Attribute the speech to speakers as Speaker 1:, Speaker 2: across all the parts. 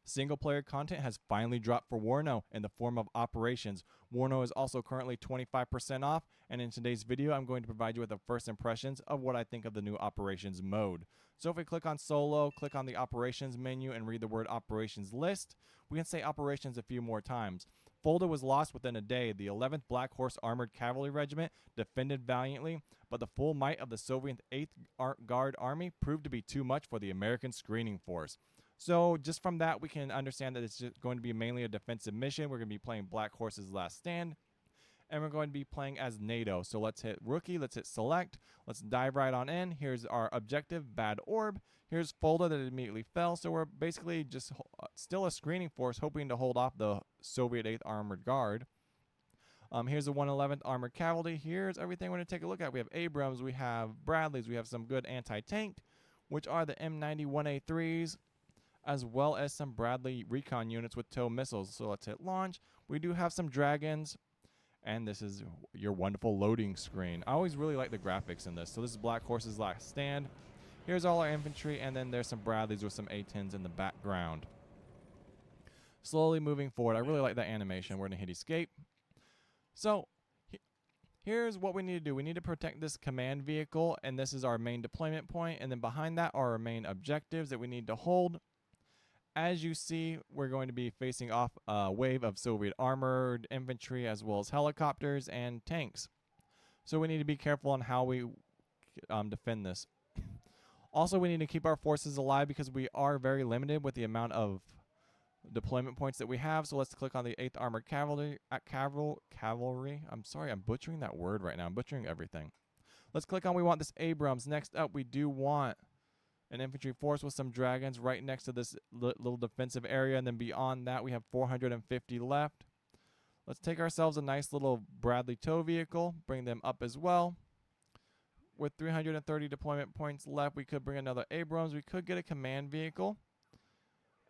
Speaker 1: Single-player content has finally dropped for Warno in the form of Operations. Warno is also currently 25% off, and in today's video, I'm going to provide you with the first impressions of what I think of the new Operations mode. So if we click on Solo, click on the Operations menu, and read the word Operations list, we can say Operations a few more times. Fulda was lost within a day. The 11th Black Horse Armored Cavalry Regiment defended valiantly, but the full might of the Soviet 8th Guard Army proved to be too much for the American screening force. So just from that, we can understand that it's just going to be mainly a defensive mission. We're going to be playing Black Horse's Last Stand, and we're going to be playing as NATO. So let's hit Rookie, let's hit Select, let's dive right on in. Here's our objective, Bad Orb. Here's Fulda that immediately fell, so we're basically just still a screening force hoping to hold off the Soviet 8th Armored Guard. Here's the 111th Armored Cavalry. Here's everything we're going to take a look at. We have Abrams, we have Bradleys, we have some good anti-tank, which are the M91A3s, as well as some Bradley recon units with tow missiles. So let's hit launch. We do have some dragons, and this is your wonderful loading screen. I always really like the graphics in this. So this is Black Horse's Last Stand. Here's all our infantry, and then there's some Bradleys with some A-10s in the background. Slowly moving forward. I really like that animation. We're going to hit escape. So here's what we need to do. We need to protect this command vehicle, and this is our main deployment point, and then behind that are our main objectives that we need to hold. As you see, we're going to be facing off a wave of Soviet armored infantry as well as helicopters and tanks. So we need to be careful on how we defend this. Also, we need to keep our forces alive because we are very limited with the amount of deployment points that we have. So let's click on the 8th Armored Cavalry. I'm sorry, I'm butchering that word right now. I'm butchering everything. Let's click on we want this Abrams. Next up, we do want an infantry force with some dragons right next to this little defensive area, and then beyond that we have 450 left. Let's take ourselves a nice little Bradley tow vehicle, bring them up as well. With 330 deployment points left, we could bring another Abrams. We could get a command vehicle,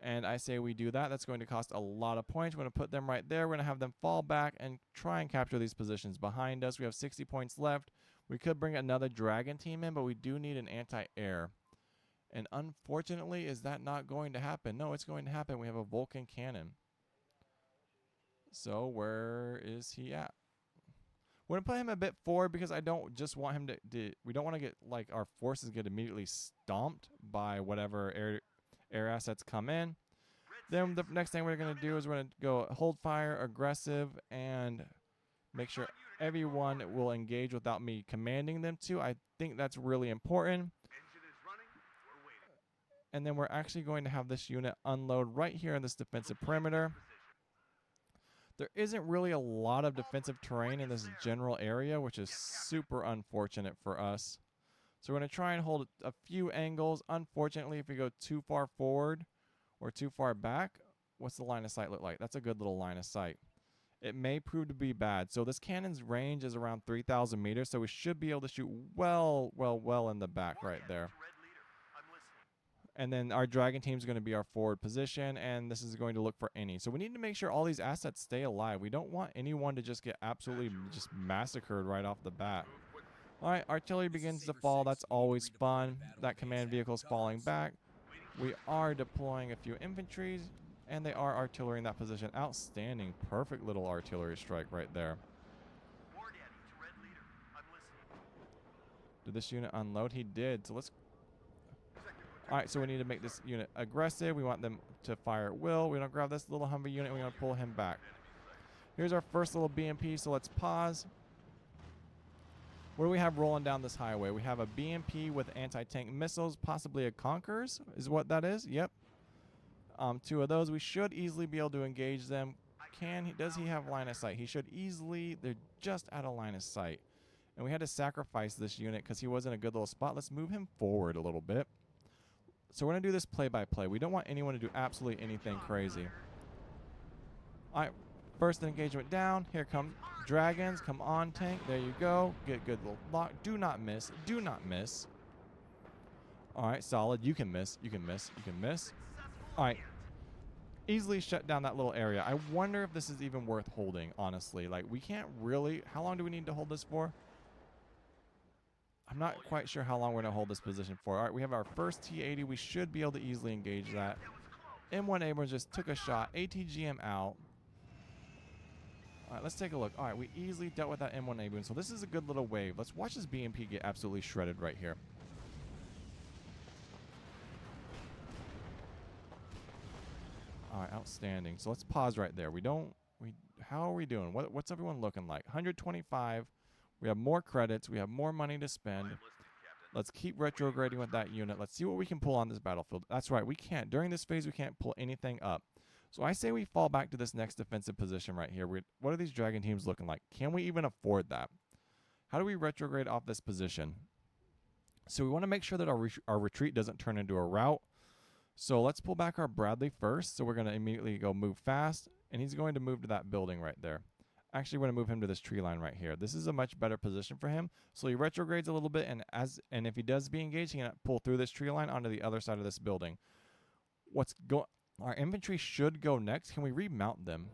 Speaker 1: and I say we do that. That's going to cost a lot of points. We're going to put them right there. We're going to have them fall back and try and capture these positions behind us. We have 60 points left. We could bring another dragon team in, but we do need an anti-air. And unfortunately, is that not going to happen? No, it's going to happen. We have a Vulcan cannon. So where is he at? We're going to put him a bit forward because I don't just want him to we don't want to get, like, our forces get immediately stomped by whatever air assets come in. Then the next thing we're going to do is we're going to go hold fire, aggressive, and make sure everyone will engage without me commanding them to. I think that's really important. And then we're actually going to have this unit unload right here in this defensive perimeter. There isn't really a lot of defensive terrain in this general area, which is super unfortunate for us. So we're going to try and hold a few angles. Unfortunately, if we go too far forward or too far back, what's the line of sight look like? That's a good little line of sight. It may prove to be bad. So this cannon's range is around 3,000 meters, so we should be able to shoot well in the back right there. And then our dragon team is going to be our forward position, and this is going to look for any. So we need to make sure all these assets stay alive. We don't want anyone to just get absolutely just massacred right off the bat. All right, artillery begins to fall. That's always fun. That command vehicle is falling back. We are deploying a few infantry, and they are artillery in that position. Outstanding. Perfect little artillery strike right there. Did this unit unload? He did. So let's... All right, so we need to make this unit aggressive. We want them to fire at will. We're going to grab this little Humvee unit. We're going to pull him back. Here's our first little BMP, so let's pause. What do we have rolling down this highway? We have a BMP with anti-tank missiles, possibly a Conquerors is what that is. Yep. Two of those. We should easily be able to engage them. Does he have line of sight? He should easily. They're just out of line of sight. And we had to sacrifice this unit because he was in a good little spot. Let's move him forward a little bit. So we're going to do this play-by-play. We don't want anyone to do absolutely anything crazy. All right, first engagement down. Here come dragons. Come on, tank. There you go. Get a good little lock. Do not miss. Do not miss. All right, solid. You can miss. You can miss. You can miss. All right. Easily shut down that little area. I wonder if this is even worth holding, honestly. Like, we can't really... How long do we need to hold this for? I'm not quite sure how long we're going to hold this position for. All right, we have our first T-80. We should be able to easily engage that. M1 Abrams just took a shot. ATGM out. All right, let's take a look. All right, we easily dealt with that M1 Abrams. So this is a good little wave. Let's watch this BMP get absolutely shredded right here. All right, outstanding. So let's pause right there. How are we doing? What's everyone looking like? 125. We have more credits. We have more money to spend. Let's keep retrograding with that unit. Let's see what we can pull on this battlefield. That's right, we can't. During this phase, we can't pull anything up. So I say we fall back to this next defensive position right here. What are these dragon teams looking like? Can we even afford that? How do we retrograde off this position? So we want to make sure that our retreat doesn't turn into a rout. So let's pull back our Bradley first. So we're going to immediately go move fast. And he's going to move to that building right there. Actually, we're going to move him to this tree line right here. This is a much better position for him. So he retrogrades a little bit, and if he does be engaged, he can pull through this tree line onto the other side of this building. Our infantry should go next. Can we remount them?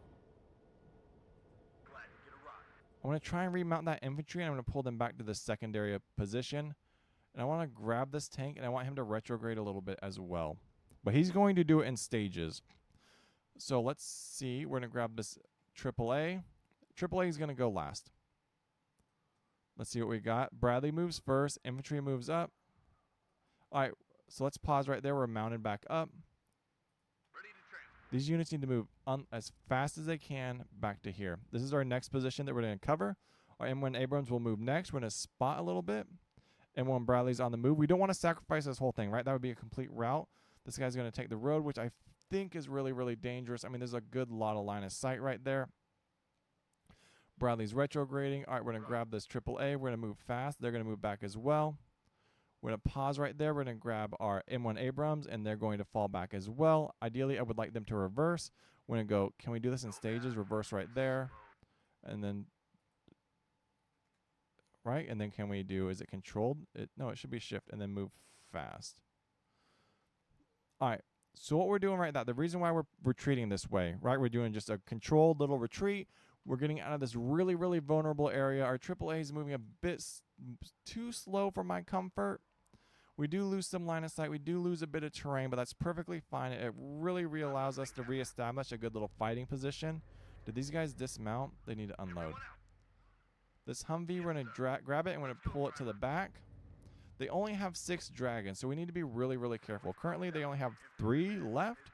Speaker 1: I'm going to try and remount that infantry, and I'm going to pull them back to the secondary position. And I want to grab this tank, and I want him to retrograde a little bit as well. But he's going to do it in stages. So let's see. We're going to grab this AAA. AAA is going to go last. Let's see what we got. Bradley moves first. Infantry moves up. All right, so let's pause right there. We're mounted back up. These units need to move as fast as they can back to here. This is our next position that we're going to cover. Our M1 Abrams will move next. We're going to spot a little bit. M1 Bradley's on the move. We don't want to sacrifice this whole thing, right? That would be a complete rout. This guy's going to take the road, which I think is really, really dangerous. I mean, there's a good lot of line of sight right there. Bradley's retrograding. All right, we're going to grab this AAA. We're going to move fast. They're going to move back as well. We're going to pause right there. We're going to grab our M1 Abrams, and they're going to fall back as well. Ideally, I would like them to reverse. We're going to go, can we do this in stages? Reverse right there. And then, right? And then can we do, is it controlled? No, it should be shift, and then move fast. All right. So what we're doing right now, the reason why we're retreating this way, right? We're doing just a controlled little retreat. We're getting out of this really, really vulnerable area. Our AAA is moving a bit too slow for my comfort. We do lose some line of sight. We do lose a bit of terrain, but that's perfectly fine. It really allows us to reestablish a good little fighting position. Did these guys dismount? They need to unload. This Humvee, we're going to grab it and we're going to pull it to the back. They only have 6 dragons, so we need to be really, really careful. Currently, they only have 3 left.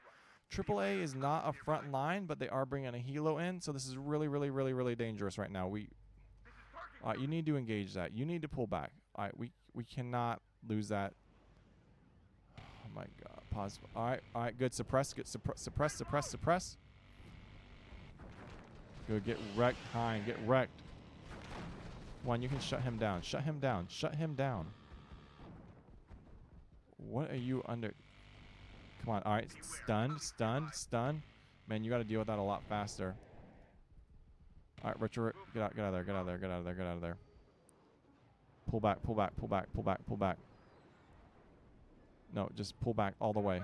Speaker 1: AAA is not a front line, but they are bringing a helo in, so this is really dangerous right now. You need to engage that. You need to pull back. All right, we cannot lose that. Oh my God! Pause. All right, good. Suppress. Get suppress. Good. Get wrecked, Hein. Get wrecked. One, you can shut him down. Shut him down. What are you under? Come on. All right. Stunned. Man, you got to deal with that a lot faster. All right, Richard, get out of there. Pull back. No, just pull back all the way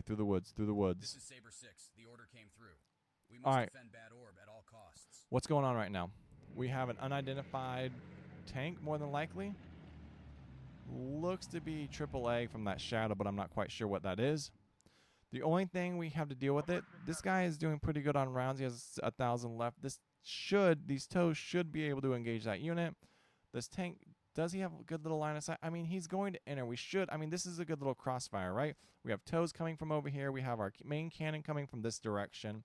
Speaker 1: through the woods.
Speaker 2: This is Saber 6. The order came through. We must defend Bad Orb at all costs.
Speaker 1: What's going on right now? We have an unidentified tank, more than likely. Looks to be AAA from that shadow, but I'm not quite sure what that is. The only thing we have to deal with it, this guy is doing pretty good on rounds. He has 1,000 left. These toes should be able to engage that unit. This tank, does he have a good little line of sight? I mean, he's going to enter. This is a good little crossfire, right? We have toes coming from over here. We have our main cannon coming from this direction.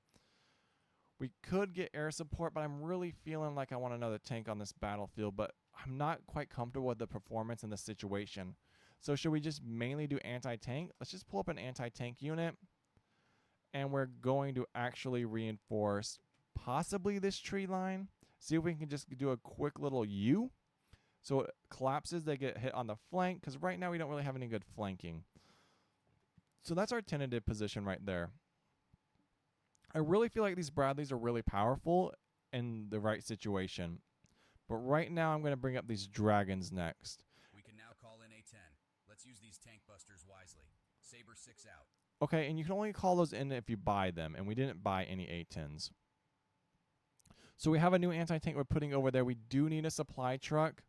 Speaker 1: We could get air support, but I'm really feeling like I want another tank on this battlefield, but I'm not quite comfortable with the performance in this situation. So should we just mainly do anti-tank? Let's just pull up an anti-tank unit, and we're going to actually reinforce possibly this tree line. See if we can just do a quick little U. So it collapses, they get hit on the flank, because right now we don't really have any good flanking. So that's our tentative position right there. I really feel like these Bradleys are really powerful in the right situation. But right now I'm going to bring up these dragons next.
Speaker 2: We can now call in A10. Let's use these tank busters wisely. Saber 6 out.
Speaker 1: Okay, and you can only call those in if you buy them, and we didn't buy any A10s. So we have a new anti-tank we're putting over there. We do need a supply truck.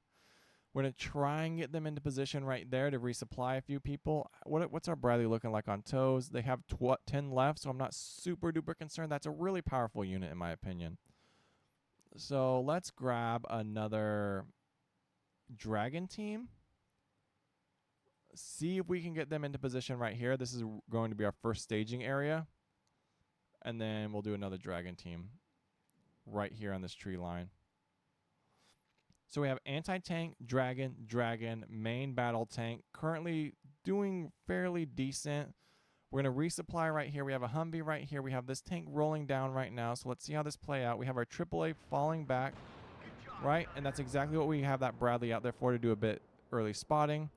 Speaker 1: We're going to try and get them into position right there to resupply a few people. What's our Bradley looking like on toes? They have 10 left, so I'm not super duper concerned. That's a really powerful unit in my opinion. So let's grab another dragon team. See if we can get them into position right here. This is going to be our first staging area. And then we'll do another dragon team right here on this tree line. So we have anti-tank, dragon, main battle tank. Currently doing fairly decent. We're going to resupply right here. We have a Humvee right here. We have this tank rolling down right now. So let's see how this play out. We have our AAA falling back, right? And that's exactly what we have that Bradley out there for, to do a bit early spotting.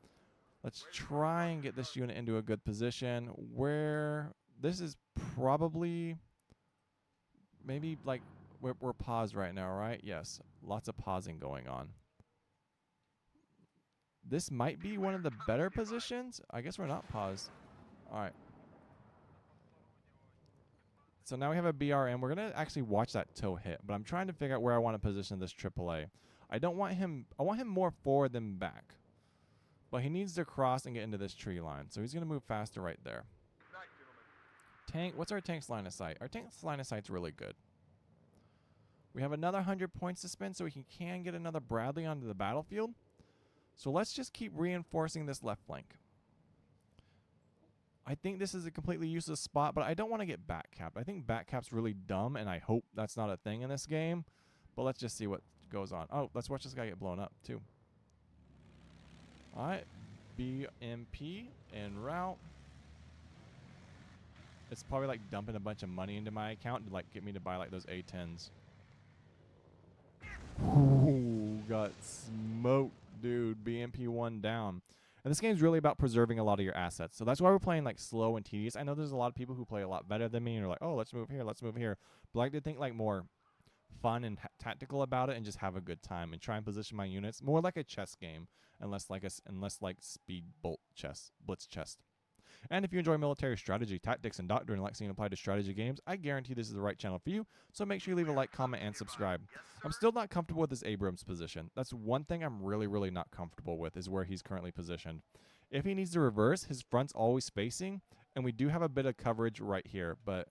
Speaker 1: Let's try and get this unit into a good position where this is probably maybe like we're paused right now, right? Yes, lots of pausing going on. This might be one of the better positions. I guess we're not paused. All right. So now we have a BRM. We're going to actually watch that toe hit, but I'm trying to figure out where I want to position this AAA. I want him more forward than back. But he needs to cross and get into this tree line. So he's going to move faster right there. Tank, what's our tank's line of sight? Our tank's line of sight's really good. We have another 100 points to spend, so we can get another Bradley onto the battlefield. So let's just keep reinforcing this left flank. I think this is a completely useless spot, but I don't want to get back capped. I think back cap's really dumb, and I hope that's not a thing in this game. But let's just see what goes on. Oh, let's watch this guy get blown up, too. All right, BMP en route. It's probably like dumping a bunch of money into my account to like get me to buy like those A10s. Ooh, got smoked, dude. BMP 1 down. And this game's really about preserving a lot of your assets. So that's why we're playing like slow and tedious. I know there's a lot of people who play a lot better than me and are like, oh, let's move here, let's move here. But I like to think like more fun and tactical about it and just have a good time and try and position my units more like a chess game, unless like speed bolt chess, blitz chess. And if you enjoy military strategy, tactics, and doctrine like seeing applied to strategy games, I guarantee this is the right channel for you. So make sure you leave a like, comment, and subscribe. I'm still not comfortable with this Abrams position. That's one thing I'm really, really not comfortable with, is where he's currently positioned. If he needs to reverse, his front's always facing, and we do have a bit of coverage right here, but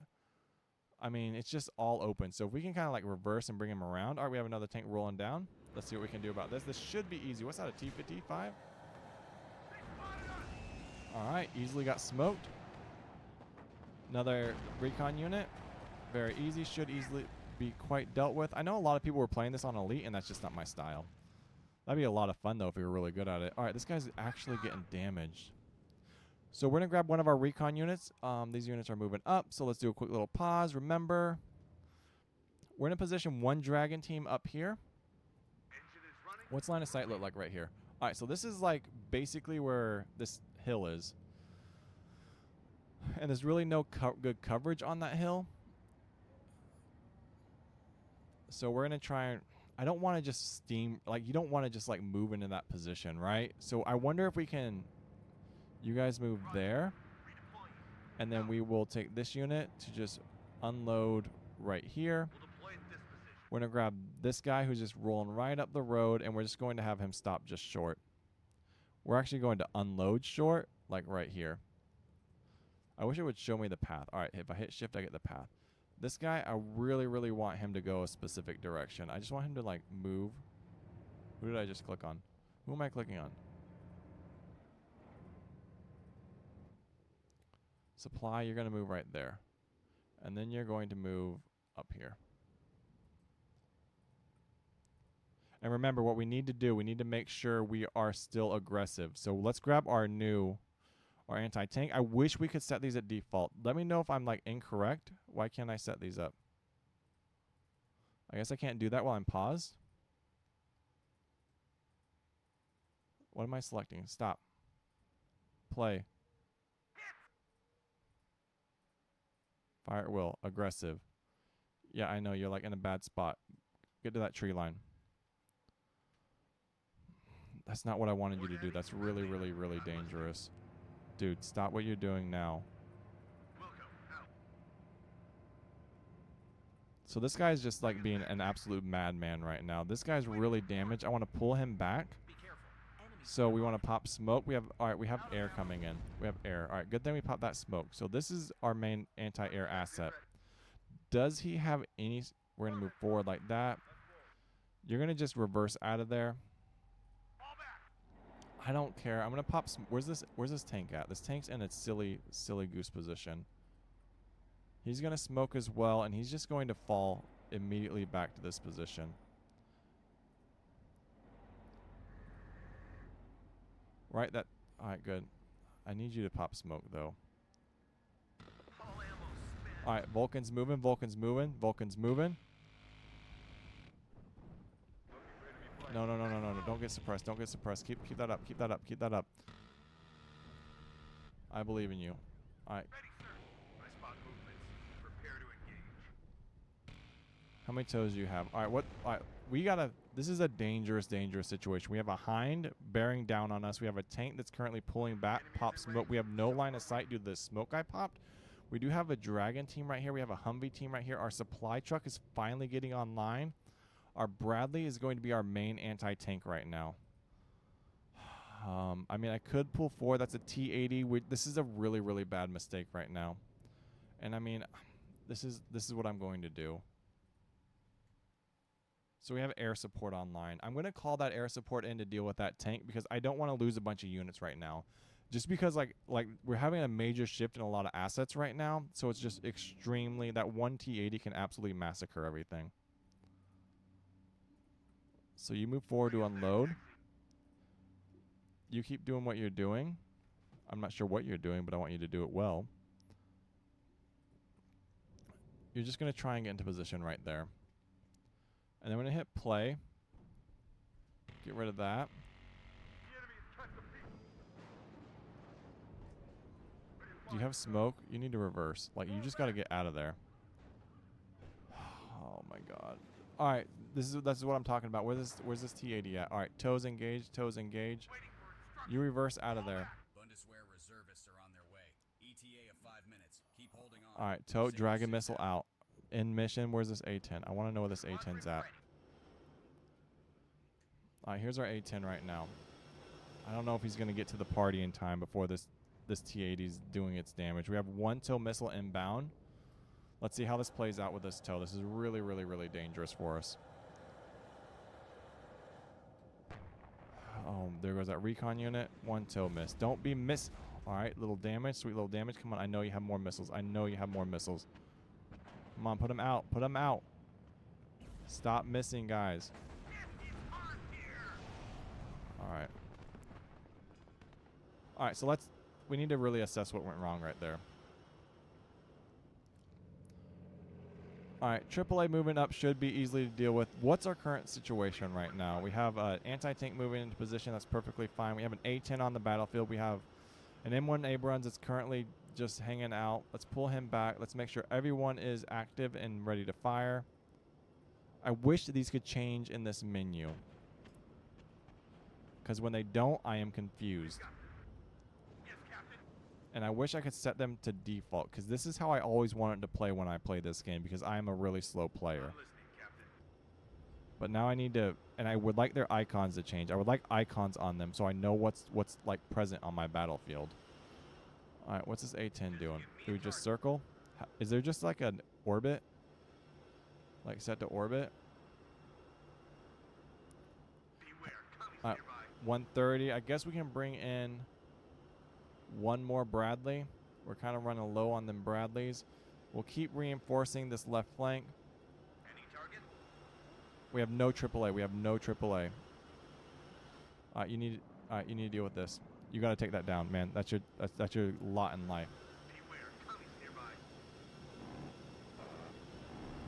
Speaker 1: I mean, it's just all open. So if we can kind of like reverse and bring him around. All right, we have another tank rolling down. Let's see what we can do about this. This should be easy. What's that, a T-55? All right, easily got smoked. Another recon unit. Very easy, should easily be quite dealt with. I know a lot of people were playing this on Elite, and that's just not my style. That'd be a lot of fun, though, if we were really good at it. All right, this guy's actually getting damaged. So we're going to grab one of our recon units. These units are moving up, so let's do a quick little pause. Remember, we're in a position one dragon team up here. What's line of sight look like right here? All right, so this is like basically where this hill is. And there's really no good coverage on that hill. So we're going to try and... I don't want to just steam... Like, you don't want to just, like, move into that position, right? So I wonder if we can... You guys move there. And then we will take this unit to just unload right here. We're going to grab this guy who's just rolling right up the road, and we're just going to have him stop just short. We're actually going to unload short, like right here. I wish it would show me the path. All right, if I hit shift, I get the path. This guy, I really, really want him to go a specific direction. I just want him to, like, move. Who did I just click on? Who am I clicking on? Supply, you're going to move right there. And then you're going to move up here. And remember, what we need to do, we need to make sure we are still aggressive. So let's grab our anti-tank. I wish we could set these at default. Let me know if I'm like incorrect. Why can't I set these up? I guess I can't do that while I'm paused. What am I selecting? Stop. Play. Fire at will. Aggressive. Yeah, I know. You're like in a bad spot. Get to that tree line. That's not what I wanted you to do. That's really, really, really dangerous. Dude, stop what you're doing now. So this guy's just like being an absolute madman right now. This guy's really damaged. I want to pull him back. So we want to pop smoke. We have, all right, we have air coming in. We have air. All right, good thing we popped that smoke. So this is our main anti-air asset. Does he have any, we're going to move forward like that. You're going to just reverse out of there. I don't care. I'm going to pop some, where's this tank at? This tank's in its silly goose position. He's going to smoke as well, and he's just going to fall immediately back to this position. Right, that, all right, good. I need you to pop smoke, though. All right, Vulcan's moving, Vulcan's moving, Vulcan's moving. No, no, no, no, no, no. Don't get suppressed. Don't get suppressed. Keep that up. Keep that up. Keep that up. I believe in you. All right. How many toes do you have? All right, what? All right, we gotta. This is a dangerous situation. We have a hind bearing down on us. We have a tank that's currently pulling back. Pop smoke. We have no line of sight due to the smoke I popped. We do have a dragon team right here. We have a Humvee team right here. Our supply truck is finally getting online. Our Bradley is going to be our main anti-tank right now. I mean, I could pull forward. That's a T-80. This is a really bad mistake right now. And I mean, this is what I'm going to do. So we have air support online. I'm going to call that air support in to deal with that tank because I don't want to lose a bunch of units right now. Just because like we're having a major shift in a lot of assets right now. So it's just extremely, that one T-80 can absolutely massacre everything. So you move forward to unload. You keep doing what you're doing. I'm not sure what you're doing, but I want you to do it well. You're just going to try and get into position right there. And then we're going to hit play. Get rid of that. Do you have smoke? You need to reverse. Like, you just got to get out of there. Oh, my God. All right. This is what I'm talking about. Where's this T-80 at? All right. Toes engage. Toes engage. You reverse out of there.
Speaker 2: Bundeswehr reservists are on their way. ETA of 5 minutes. Keep holding on.
Speaker 1: All right. Toe dragon missile out. In mission, where's this A-10? I want to know where this A-10's at. All right, here's our A-10 right now. I don't know if he's going to get to the party in time before this T-80's doing its damage. We have one TOW missile inbound. Let's see how this plays out with this TOW. This is really dangerous for us. Oh, there goes that recon unit. One TOW miss. Don't be miss. All right, little damage. Sweet little damage. Come on, I know you have more missiles. I know you have more missiles. Come on, put them out. Put them out. Stop missing, guys. All right. All right, so we need to really assess what went wrong right there. All right, AAA moving up should be easily to deal with. What's our current situation right now? We have an anti-tank moving into position. That's perfectly fine. We have an A-10 on the battlefield. We have an M1 Abrams that's currently just hanging out. Let's pull him back. Let's make sure everyone is active and ready to fire. I wish these could change in this menu, because when they don't, I am confused. And I wish I could set them to default, because this is how I always wanted to play when I play this game, because I am a really slow player. But now I need to, and I would like their icons to change. I would like icons on them so I know what's like present on my battlefield. All right, what's this A-10 doing? Do we just circle? Is there just like an orbit? Like set to orbit? 130. I guess we can bring in one more Bradley. We're kind of running low on them Bradleys. We'll keep reinforcing this left flank. We have no AAA. We have no AAA. You need to deal with this. You got to take that down, man. That's your lot in life.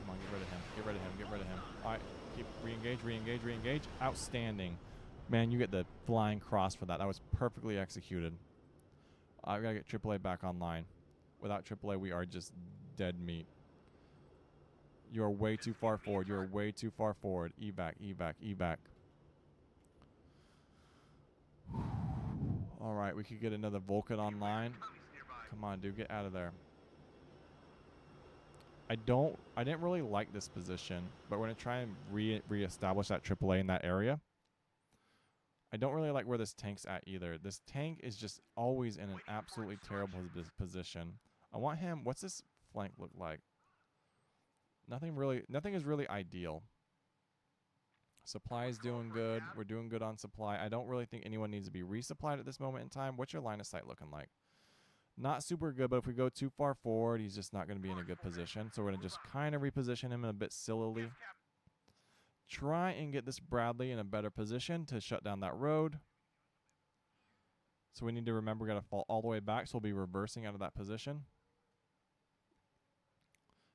Speaker 1: Come on, get rid of him. Get rid of him. Get rid of him. All right, keep re-engage, re-engage, re-engage. Outstanding, man. You get the flying cross for that. That was perfectly executed. I gotta get AAA back online. Without AAA, we are just dead meat. You are way too far forward. You are way too far forward. Evac, evac, evac. All right, we could get another Vulcan online. Come on, dude, get out of there. I didn't really like this position, but we're gonna try and reestablish that AAA in that area. I don't really like where this tank's at either. This tank is just always in an absolutely terrible position. I want him. What's this flank look like? Nothing is really ideal. Supply is doing good. We're doing good on supply. I don't really think anyone needs to be resupplied at this moment in time. What's your line of sight looking like? Not super good, but if we go too far forward, he's just not going to be in a good position. So we're going to just kind of reposition him a bit sillily. Try and get this Bradley in a better position to shut down that road. So we need to remember we're going to fall all the way back, so we'll be reversing out of that position.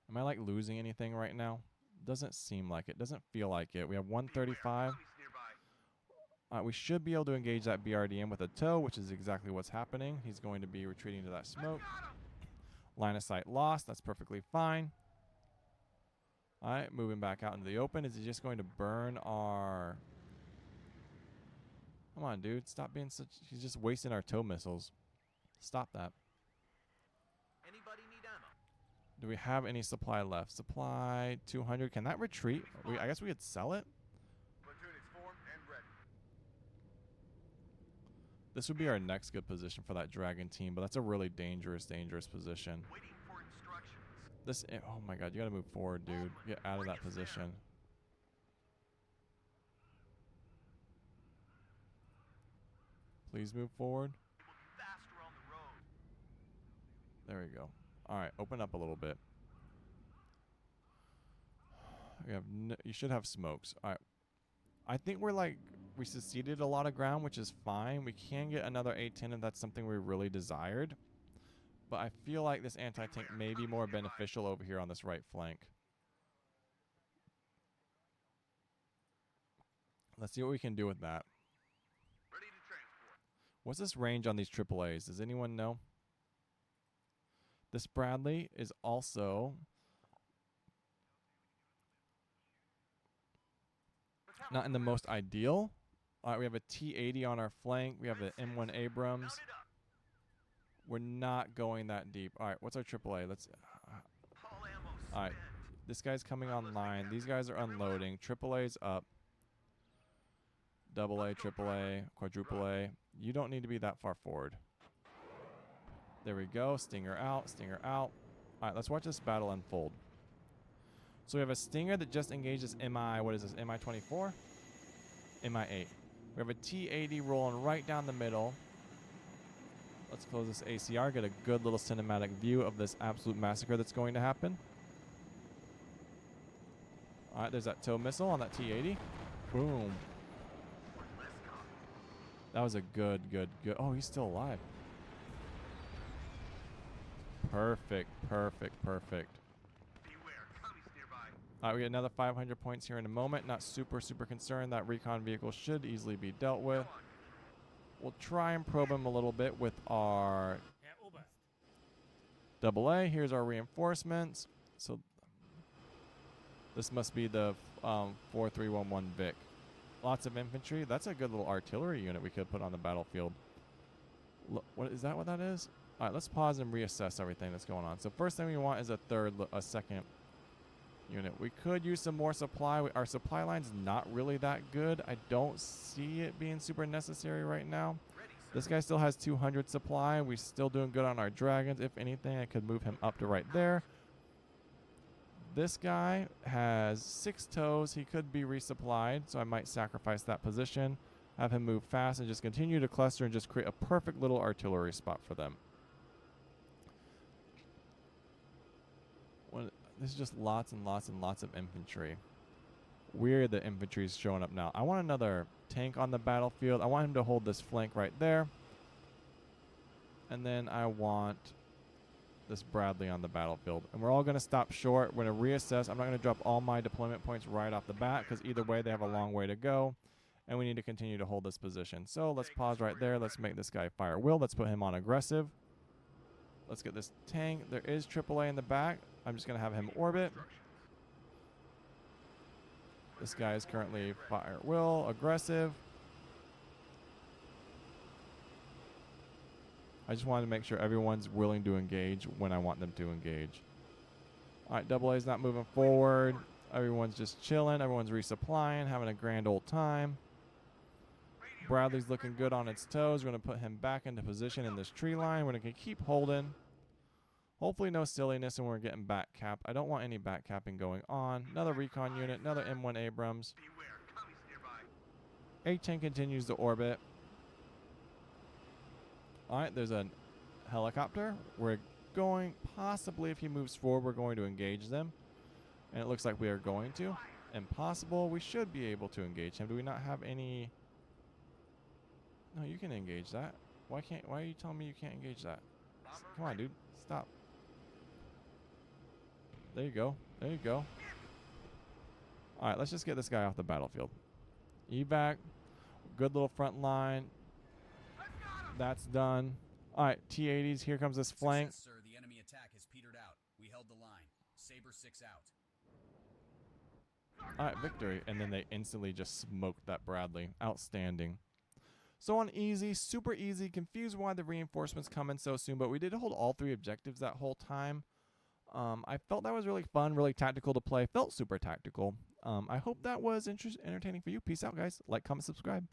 Speaker 1: Am I like losing anything right now? Doesn't seem like it. Doesn't feel like it. We have 135. We should be able to engage that BRDM with a tow, which is exactly what's happening. He's going to be retreating to that smoke. Line of sight lost. That's perfectly fine. All right, moving back out into the open. Is he just going to burn our... Come on, dude. Stop being such... He's just wasting our tow missiles. Stop that.
Speaker 3: Anybody need ammo?
Speaker 1: Do we have any supply left? Supply 200. Can that retreat? I guess we could sell it.
Speaker 3: Platoon is formed and ready.
Speaker 1: This would be our next good position for that dragon team, but that's a really dangerous position.
Speaker 3: Waiting for instructions.
Speaker 1: This, oh my god, you gotta move forward, dude. Get out of that position. Please move forward.
Speaker 3: It will be faster on the road.
Speaker 1: There we go. All right, open up a little bit. We have you should have smokes. All right. I think we seceded a lot of ground, which is fine. We can get another A-10 if that's something we really desired. But I feel like this anti-tank may be more beneficial over here on this right flank. Let's see what we can do with that.
Speaker 3: Ready to transport.
Speaker 1: What's this range on these AAAs? Does anyone know? This Bradley is also not in the most ideal. All right, we have a T-80 on our flank. We have an M1 Abrams. We're not going that deep. All right, what's our AAA? Let's. All right, this guy's coming online. These guys are unloading. AAA's up. AA, AAA, quadruple A. You don't need to be that far forward. There we go. Stinger out. Stinger out. All right, let's watch this battle unfold. So we have a Stinger that just engaged this MI. What is this? MI-24? MI-8. We have a T-80 rolling right down the middle. Let's close this ACR. Get a good little cinematic view of this absolute massacre that's going to happen. All right, there's that tow missile on that T-80. Boom. That was a good. Oh, he's still alive. Perfect. All right, we get another 500 points here in a moment. Not super concerned. That recon vehicle should easily be dealt with. We'll try and probe him a little bit with our AA. Here's our reinforcements. So this must be the 4311 Vic. Lots of infantry. That's a good little artillery unit we could put on the battlefield. What is that? What that is? All right, let's pause and reassess everything that's going on. So first thing we want is a second unit. We could use some more supply. Our supply line's not really that good. I don't see it being super necessary right now. This guy still has 200 supply. We're still doing good on our dragons. If anything, I could move him up to right there. This guy has 6 tows. He could be resupplied, so I might sacrifice that position. Have him move fast and just continue to cluster and just create a perfect little artillery spot for them. This is just lots and lots of infantry. Weird that infantry is showing up now. I want another tank on the battlefield. I want him to hold this flank right there. And then I want this Bradley on the battlefield. And we're all going to stop short. We're going to reassess. I'm not going to drop all my deployment points right off the bat because either way they have a long way to go. And we need to continue to hold this position. So let's pause right there. Let's make this guy fire will. Let's put him on aggressive. Let's get this tank. There is AAA in the back. I'm just going to have him orbit. This guy is currently fire will, aggressive. I just wanted to make sure everyone's willing to engage when I want them to engage. All right, AA is not moving forward. Everyone's just chilling. Everyone's resupplying, having a grand old time. Bradley's looking good on its toes. We're going to put him back into position in this tree line. We're going to keep holding. Hopefully no silliness and we're getting back cap. I don't want any back capping going on. Another recon unit, another M1 Abrams.
Speaker 3: Beware, commies nearby.
Speaker 1: A-10 continues to orbit. Alright, there's a helicopter. We're going, possibly if he moves forward, we're going to engage them. And it looks like we are going to. Impossible. We should be able to engage him. Do we not have any... No, you can engage that. Why are you telling me you can't engage that? Come on, dude. Stop. There you go. There you go. Alright, let's just get this guy off the battlefield. Evac. Good little front line. That's done. Alright, T-80s. Here comes this flank.
Speaker 2: Success, sir. The enemy attack has petered out. We held the line. Saber 6 out.
Speaker 1: Alright, victory. And then they instantly just smoked that Bradley. Outstanding. So on easy, super easy, confused why the reinforcements come in so soon, but we did hold all 3 objectives that whole time. I felt that was really fun, really tactical to play. Felt super tactical. I hope that was entertaining for you. Peace out, guys. Like, comment, subscribe.